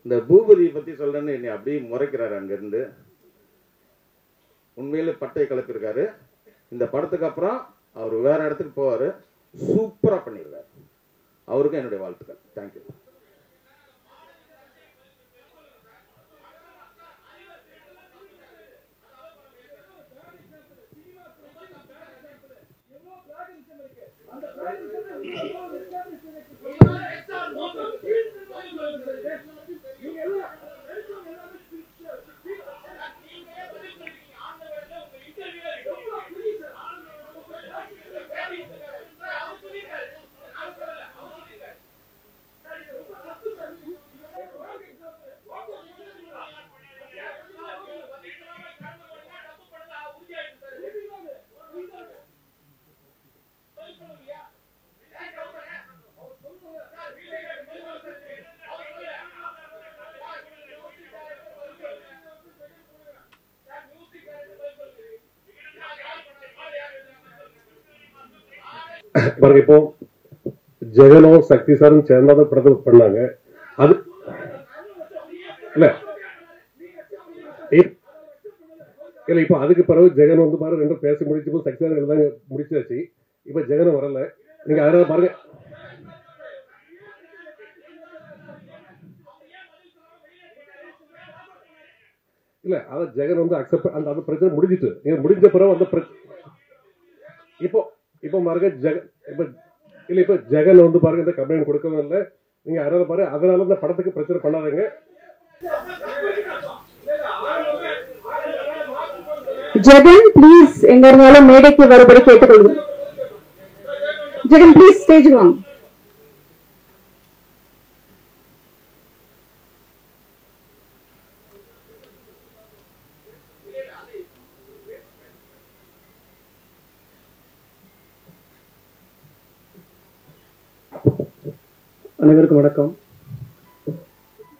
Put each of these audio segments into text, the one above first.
இந்த பூபதியை பத்தி சொல்றேன்னு என்னை அப்படியே முறைக்கிறாரு அங்கிருந்து. உண்மையில பட்டை கலப்பிருக்காரு. இந்த படத்துக்கு அப்புறம் அவர் வேற இடத்துக்கு போவாரு. சூப்பரா பண்ணிருக்காரு. அவருக்கும் என்னுடைய வாழ்த்துக்கள். தேங்க்யூ. பாருங்க, இப்போ ஜெகனும் சக்தி சாரும் சேர்ந்தாதான் படத்தை பண்ணாங்க. அது இல்ல இல்ல இப்போ அதுக்கு பிறகு ஜெகன் வந்து பாருங்க ரெண்டும் பேசி முடிச்சு சக்தி சார் எழுதாங்க முடிச்சாச்சு. இப்ப ஜெகனும் வரல. நீங்க அதனால பாருங்க, இல்ல அதான் ஜெகன் வந்து அக்செப்ட் அந்த பிரச்சனை முடிஞ்சிட்டு முடிஞ்ச பிறகு அந்த இப்போ பாருங்க இப்ப ஜெகன் வந்து பாருங்க இந்த கம்ப்ளைண்ட் கொடுக்கவும் இல்லை. நீங்க அதனால பாருங்க, அதனால இந்த படத்துக்கு பிரச்சனை பண்ணாதீங்க. ஜெகன் ப்ளீஸ் எங்க இருந்தாலும் மேடைக்கு வரும்படி கேட்டுக்கொள்கிறேன். ஜெகன் ப்ளீஸ் ஸ்டேஜ் வாங்க. அனைவருக்கும் வணக்கம்.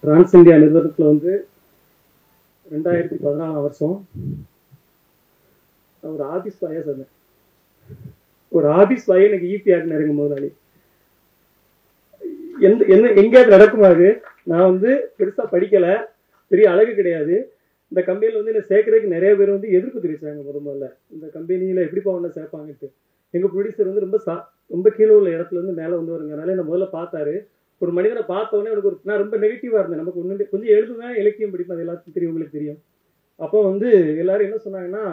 டிரான்ஸ் இந்தியா நிறுவனத்தில் வந்து 2014 வருஷம் ஒரு ஆபீஸ் பாயா சொன்னேன். ஒரு ஆபீஸ் பாயை எனக்கு ஈபிஆர் நெருங்கும் முதலாளி எங்கேயாவது நடக்குமாறு. நான் வந்து பெருசா படிக்கல, பெரிய அழகு கிடையாது. இந்த கம்பெனியில் வந்து என்னை சேர்க்கறதுக்கு நிறைய பேர் வந்து எதிர்ப்பு தெரிவிச்சாங்க. முதல்ல இந்த கம்பெனியில எப்படிப்பா ஒன்றை சேர்ப்பாங்கட்டு. எங்க ப்ரொடியூசர் வந்து ரொம்ப கீழே உள்ள இடத்துல இருந்து மேலே வந்து வருங்கனால என்ன முதல்ல பார்த்தாரு. ஒரு மனிதனை பார்த்த உடனே எனக்கு நான் ரொம்ப நெகட்டிவா இருந்தேன். நமக்கு ஒன்று கொஞ்சம் எழுதுவேன், இலக்கியம் படிப்பேன், அது எல்லாத்துக்கும் தெரியும், உங்களுக்கு தெரியும். அப்போ வந்து எல்லாரும் என்ன சொன்னாங்கன்னா,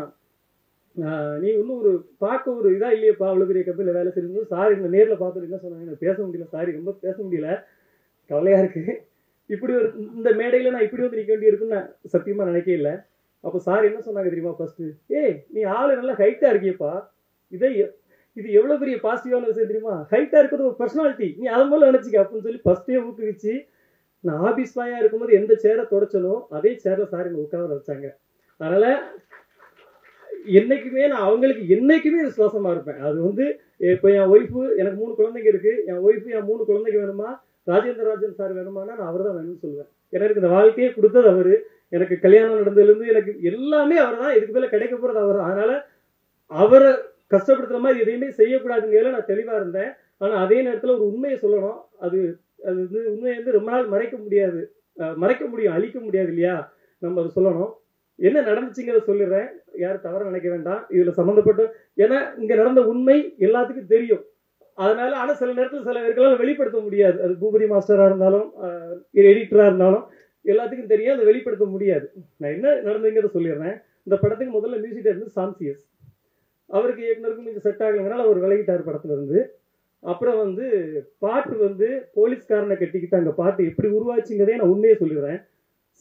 நீ இன்னும் ஒரு பார்க்க ஒரு இதா இல்லையப்பா, அவ்வளோ பெரிய கம்பெனியில் வேலை செய்யும்போது. சார் இந்த நேரில் பார்த்துட்டு என்ன சொன்னாங்க, எனக்கு பேச முடியல, சாரி ரொம்ப பேச முடியல, கவலையா இருக்கு. இப்படி ஒரு இந்த மேடையில் நான் இப்படி வந்து நிற்க வேண்டி இருக்குன்னு நான் சத்தியமா நினைக்கவே இல்லை. அப்போ சார் என்ன சொன்னாங்க தெரியுமா, ஃபர்ஸ்ட் நீ ஆளு நல்லா ஹைட்டா இருக்கியப்பா, இது எவ்வளவு பெரிய பாசிட்டிவான விஷயம் தெரியுமா, ஹைட்டா இருக்கிறது ஒரு பர்சனாலிட்டி, நீ அதை போல நினைச்சிக்க அப்படின்னு சொல்லி ஃபர்ஸ்டே ஊக்குவிச்சு, நான் ஆபீஸ் பாயா இருக்கும்போது எந்த சேரை தொடச்சனோ அதே சேர்ல சார் என்ன உட்கார வச்சாங்க. அதனால என்னைக்குமே நான் அவங்களுக்கு என்னைக்குமே விசுவாசமா இருப்பேன். அது வந்து இப்போ என் ஒய்ஃபு, எனக்கு 3 குழந்தைங்க இருக்கு, என் ஒய்ஃபு என் 3 குழந்தைங்க வேணுமா, ராஜேந்திரராஜன் சார் வேணுமானா நான் அவர் தான் வேணும்னு சொல்லுவேன். எனக்கு இந்த வாழ்க்கையே கொடுத்தது அவரு, எனக்கு கல்யாணம் நடந்ததுலேருந்து எனக்கு எல்லாமே அவர் தான், இதுக்கு மேல கிடைக்க போறது அவர். அதனால அவரை கஷ்டப்படுத்துற மாதிரி எதையுமே செய்யக்கூடாதுங்கிறதுல நான் தெளிவா இருந்தேன். ஆனா அதே நேரத்துல ஒரு உண்மையை சொல்லணும். அது வந்து உண்மையை வந்து ரொம்ப நாள் மறைக்க முடியாது, மறைக்க முடியும், அழிக்க முடியாது இல்லையா, நம்ம அதை சொல்லணும். என்ன நடந்துச்சுங்கிறத சொல்லிடுறேன், யாரும் தவற நினைக்க வேண்டாம் இதுல சம்மந்தப்பட்ட. ஏன்னா இங்க நடந்த உண்மை எல்லாத்துக்கும் தெரியும். அதனால ஆனா சில நேரத்தில் சில பேர்களால் வெளிப்படுத்த முடியாது. அது பூபதி மாஸ்டரா இருந்தாலும் எடிட்டரா இருந்தாலும் எல்லாத்துக்கும் தெரியும், அதை வெளிப்படுத்த முடியாது. நான் என்ன நடந்ததுங்கிறத சொல்லிடுறேன். இந்த படத்துக்கு முதல்ல மியூசிக் இருந்து சாம்சியஸ், அவருக்கு இயக்குனருக்கும் கொஞ்சம் செட் ஆகலைங்கிறனால அவர் விலகிட்டார் படத்துல இருந்து. அப்புறம் வந்து பாட்டு வந்து போலீஸ்காரனை கட்டிக்கிட்டு அங்க பாட்டு எப்படி உருவாச்சுங்கிறதே நான் உண்மையே சொல்லிடுறேன்.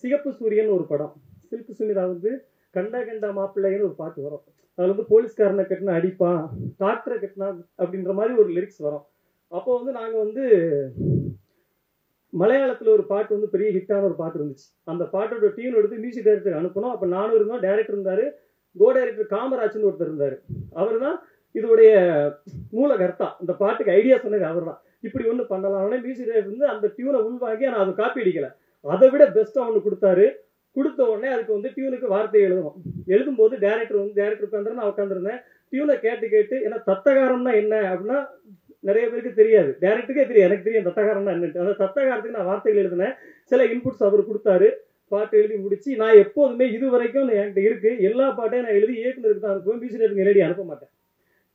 சிகப்பு சூரியன் ஒரு படம், சில்கு சுமிதா வந்து கண்டா கண்டா மாப்பிள்ளைன்னு ஒரு பாட்டு வரும். அதுல வந்து போலீஸ்காரனை கட்டினா அடிப்பான், டாக்டரை கட்டினா அப்படின்ற மாதிரி ஒரு லிரிக்ஸ் வரும். அப்போ வந்து நாங்க வந்து மலையாளத்துல ஒரு பாட்டு வந்து பெரிய ஹிட்டான ஒரு பாட்டு இருந்துச்சு. அந்த பாட்டோட டியூன் எடுத்து மியூசிக் டைரக்டர் அனுப்பணும். அப்ப நானும் இருந்தோம், டைரக்டர் இருந்தாரு, கோ டைரக்டர் காமராஜ்னு ஒருத்தர் இருந்தாரு. அவர் தான் இதோடைய மூலகர்த்தா, இந்த பாட்டுக்கு ஐடியா சொன்னது அவர் தான். இப்படி ஒண்ணு பண்ணலாம், மியூசிக் டைரக்டர் வந்து அந்த டியூனை உள்வாங்கி, ஆனா அதை காப்பி அடிக்கல, அதை விட பெஸ்டா ஒண்ணு கொடுத்தாரு. கொடுத்த உடனே அதுக்கு வந்து டியூனுக்கு வார்த்தை எழுதணும். எழுதும்போது டைரக்டர் உட்காந்துருந்தேன், நான் உட்காந்துருந்தேன். டியூனை கேட்டு ஏன்னா தத்தகாரம்னா என்ன அப்படின்னா நிறைய பேருக்கு தெரியாது, டேரக்டருக்கே தெரியும், எனக்கு தெரியும் தத்தகாரம்னா என்னட்டு. அந்த தத்தகாரத்துக்கு நான் வார்த்தைகள் எழுதினேன், சில இன்புட்ஸ் அவர் கொடுத்தாரு, பாட்டு எழுதி முடிச்சு நான் எப்போதுமே இது வரைக்கும் என்கிட்ட இருக்கு எல்லா பாட்டையும் நான் எழுதி இயக்குனருக்கு தான் அனுப்புவேன், மியூசிக் டைரக்டருக்கு நேரடி அனுப்ப மாட்டேன்,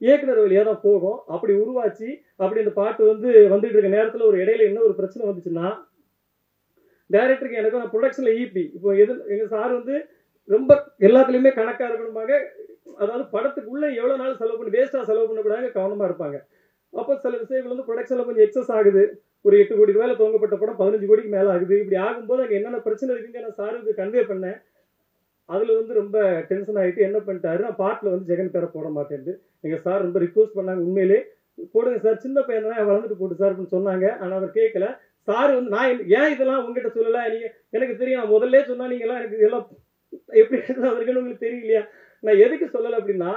இயக்குனர் வழியாக தான் போகும். அப்படி உருவாச்சு அப்படி அந்த பாட்டு வந்துட்டு இருக்க நேரத்தில் ஒரு இடையில என்ன ஒரு பிரச்சனை வந்துச்சுன்னா, டைரக்டருக்கு எனக்கு நான் ப்ரொடக்ஷனில் ஈபி இப்போ எங்கள் சார் ரொம்ப எல்லாத்துலேயுமே கணக்காக இருக்கணுமாங்க, அதாவது படத்துக்குள்ளே எவ்வளோ நாள் செலவு பண்ணி வேஸ்ட்டாக செலவு பண்ணக்கூடாது கவனமாக இருப்பாங்க. அப்போ சில விஷயங்கள் ப்ரொடக்ஷனில் கொஞ்சம் எக்ஸஸ் ஆகுது, ஒரு 8 கோடி ரூபாயில் துவங்கப்பட்ட படம் 15 கோடிக்கு மேலே ஆகுது. இப்படி ஆகும்போது அங்கே என்னென்ன பிரச்சனை இருக்குங்க நான் சாருக்கு கன்வே பண்ணேன். அதில் ரொம்ப டென்ஷன் ஆகிட்டு என்ன பண்ணிட்டாரு, நான் பாட்டில் ஜெகன் பேரை போட மாட்டேன்ட்டு எங்கள் சார் ரொம்ப ரிக்வஸ்ட் பண்ணாங்க, உண்மையிலே போடுங்க சார், சின்ன பையன் தானே வளர்ந்துட்டு போட்டு சார் அப்படின்னு சொன்னாங்க. ஆனால் அவர் கேட்கல. சார் நான் ஏன் இதெல்லாம் உங்ககிட்ட சொல்லலை, நீங்கள் எனக்கு தெரியும், நான் முதல்ல சொன்னால் நீங்கள்லாம் எனக்கு இதெல்லாம் எப்படி அவருக்கு உங்களுக்கு தெரியலையா, நான் எதுக்கு சொல்லலை அப்படின்னா,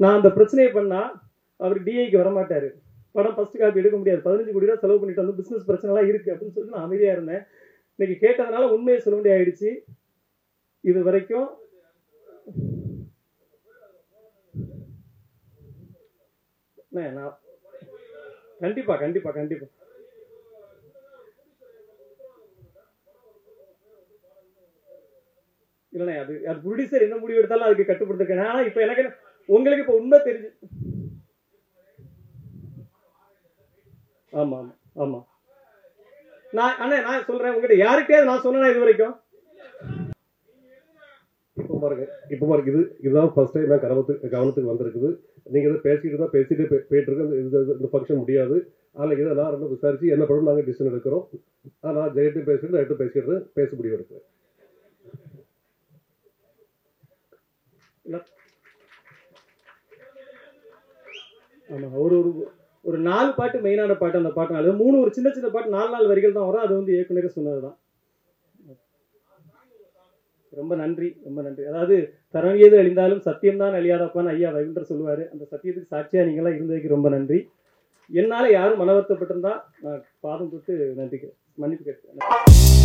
நான் அந்த பிரச்சனையை பண்ணால் அவர் டிஐக்கு வரமாட்டார், படம் ஃபர்ஸ்ட் காப்பி எடுக்க முடியாது, 15 கோடி ரூபா செலவு பண்ணிட்டு பிஸ்னஸ் பிரச்சனைலாம் இருக்குது அப்படின்னு சொல்லிட்டு நான் அமைதியாக இருந்தேன். இன்னைக்கு கேட்டதுனால உண்மையை சொல்ல வேண்டிய ஆயிடுச்சு. இது வரைக்கும் நான் கண்டிப்பா கண்டிப்பா கண்டிப்பா இல்லைண்ணே, அது ப்ரொடியூசர் என்ன முடிவு எடுத்தாலும் அதுக்கு கட்டுப்படுத்திருக்கேன். ஆனா இப்ப எனக்கு உங்களுக்கு இப்ப உண்மை தெரிஞ்சு, ஆமா ஆமா ஆமா நான் சொல்றேன் உங்ககிட்ட யாருக்கே நான் சொன்னேன் இது வரைக்கும். இப்போ பாருங்க இதுதான் ஃபர்ஸ்ட் டைம் நான் கவனத்துக்கு வந்திருக்குது. நீங்க இதை பேசிட்டு போயிட்டு இருக்கு, இந்த ஃபங்க்ஷன் முடியாது. அதில் இதை நான் விசாரிச்சு என்ன படம் நாங்கள் டிசிஷன் எடுக்கிறோம். நான் ஜெயட்டும் பேசிட்டு நான் பேசிடுறேன், பேச முடியும் இருக்கு. ஆமா ஒரு 4 பாட்டு மெயினான பாட்டு, அந்த பாட்டு 3 ஒரு சின்ன சின்ன பாட்டு 4 வரிகள் தான் வரும். அது இயக்குனரே சொன்னதுதான். ரொம்ப நன்றி ரொம்ப நன்றி. அதாவது தரணியது அழிந்தாலும் சத்தியம்தான் அழியாதப்பான்னு ஐயா ரவீந்திரர் சொல்லுவாரு. அந்த சத்தியத்துக்கு சாட்சியா நீங்களாம் இருந்ததுக்கு ரொம்ப நன்றி. என்னால யாரும் மன வருத்தப்பட்டிருந்தா நான் பாதம் தொட்டு நன்றி மன்னிப்பு கேட்கிறேன்.